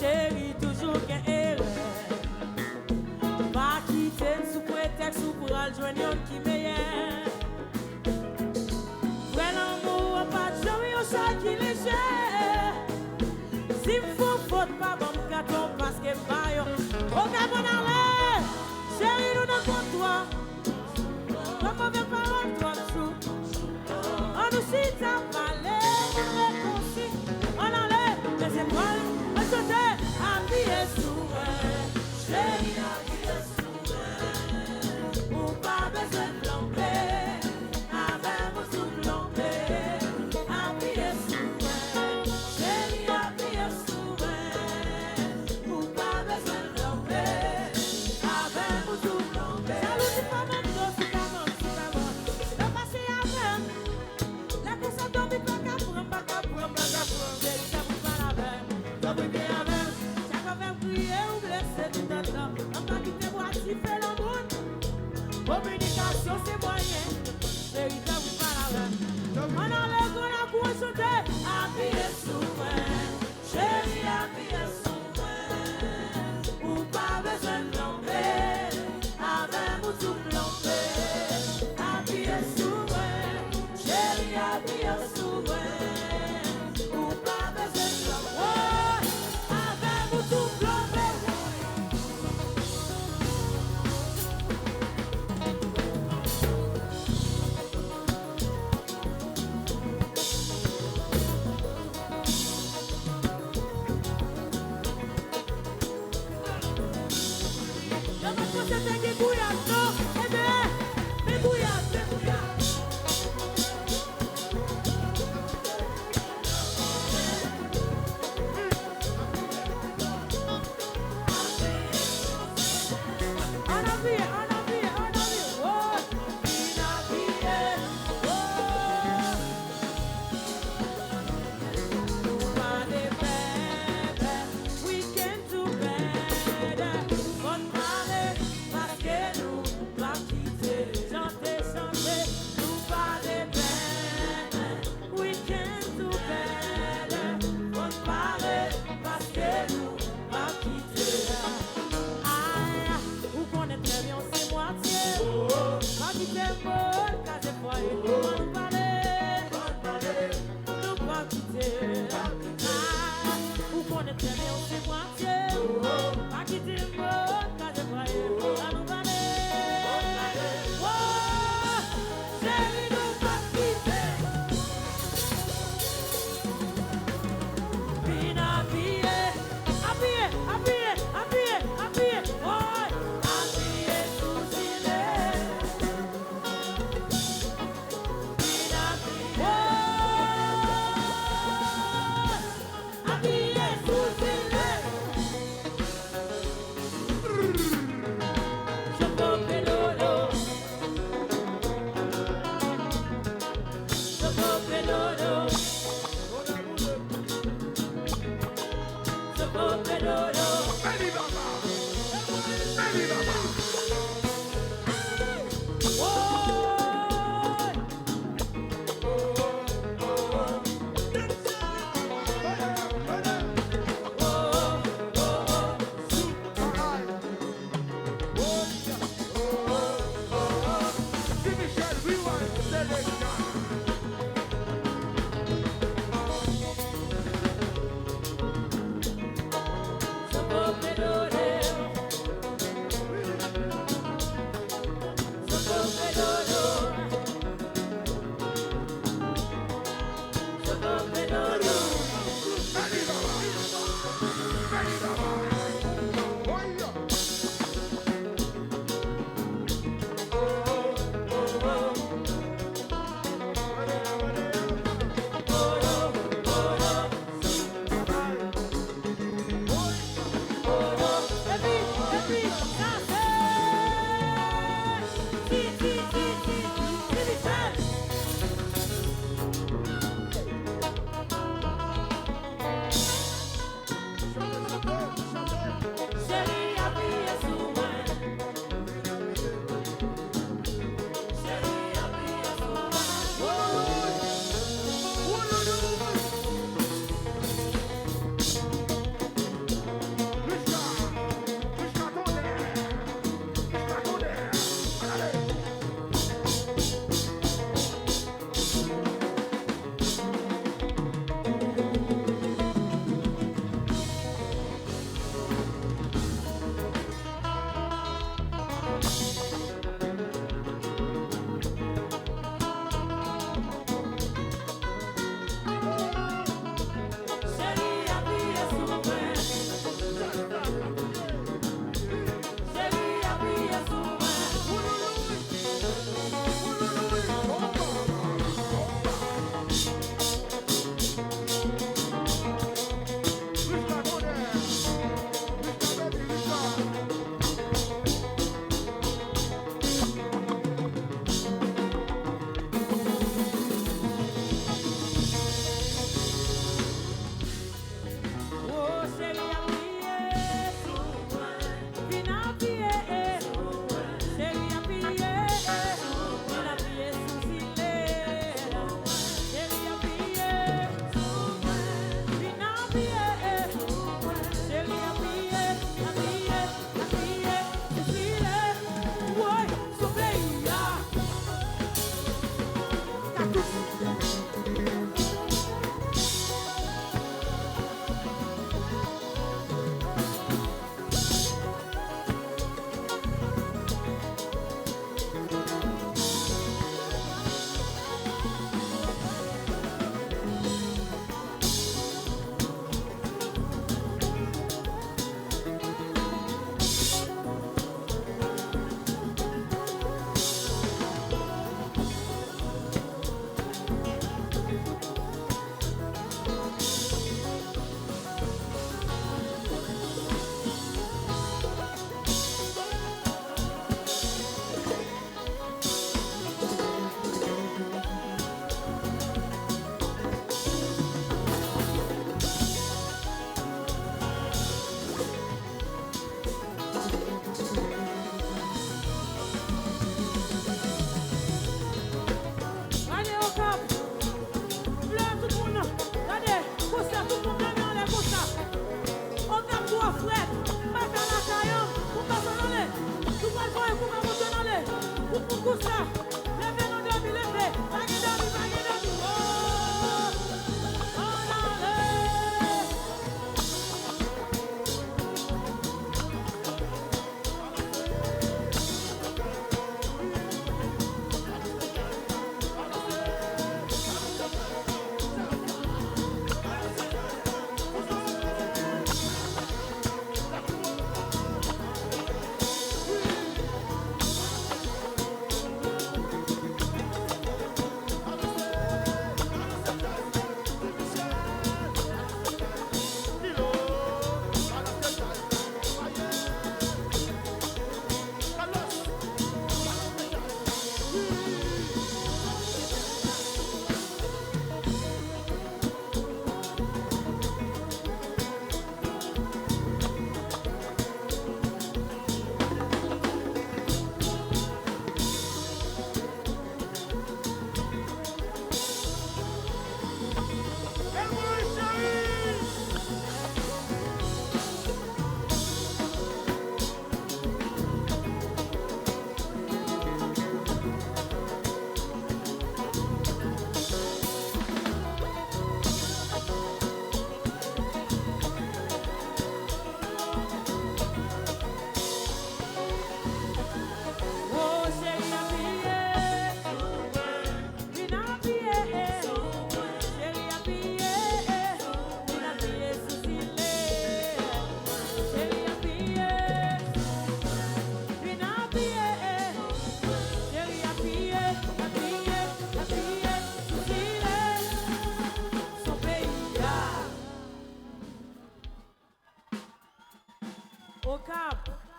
chérie, toujours qu'un erreur. Pas quitter sous prétexte ou pour aller joindre un qui meilleur. Vrai l'amour, pas de jamais au chat qui léger. Si vous faute pas bon gâteau parce que pas yo. Au cas mon allez, chérie, nous ne compte toi. Comme mauvais parole, toi dessous. On nous cite à parler, on réconcilie. On enlève les épaules, on saute à pied sous. Chérie, à pied sous. Ou pas besoin de plomber. Avec mon sous-plombé. À pied sous. Chérie, à pied sous. Ou pas besoin de plomber. Avec mon sous-plombé. Salut, c'est pas mon dos, c'est pas mon, c'est pas mon. Le passé avec. La course a dormi, pas qu'à prendre, pas qu'à prendre, pas qu'à prendre. Ça vous parle avec. Dormi bien avec. Ça va faire crier ou blesser tout le temps. On va quitter moi, si fait le monde. Communication, c'est moyen. Chérie, ça vous parle avec. On enlève, on a couru sauter. Appuyez sous moi. Chérie, appuyez sous moi. Ou pas besoin de plomber. Avec mon tout plomber. Appuyez sous moi. Chérie, appuyez sous moi. Ou pas besoin de plomber. Avec mon tout plomber. Je me pose des bouillades, non? Eh bien, mes bouillades, mes bouillades. On a vu, on a vu, on a vu. Oh, il a vu, oh. Pas de bébé, week-end together. Bonne parler, parce que nous pas quitter. Chanter, chanter, nous pas de bébé, week-end together. Bonne parler, parce que nous pas quitter. Aïe, vous connaissez très bien, c'est moitié. Pas quitter, bon, car c'est foyer. Bonne parler, nous pas quitter. Vous connaissez très bien, c'est moitié. Pas quitter le monde, car c'est foyer. Ça nous va aller. Oh, chérie, nous pas quitter. Bien habillé, habillé, habillé, habillé, habillé. Oh, habillé sous gilet. Bien habillé. Oh, habillé sous gilet. Je peux pédolo. Je peux pédolo. Je peux pédolo.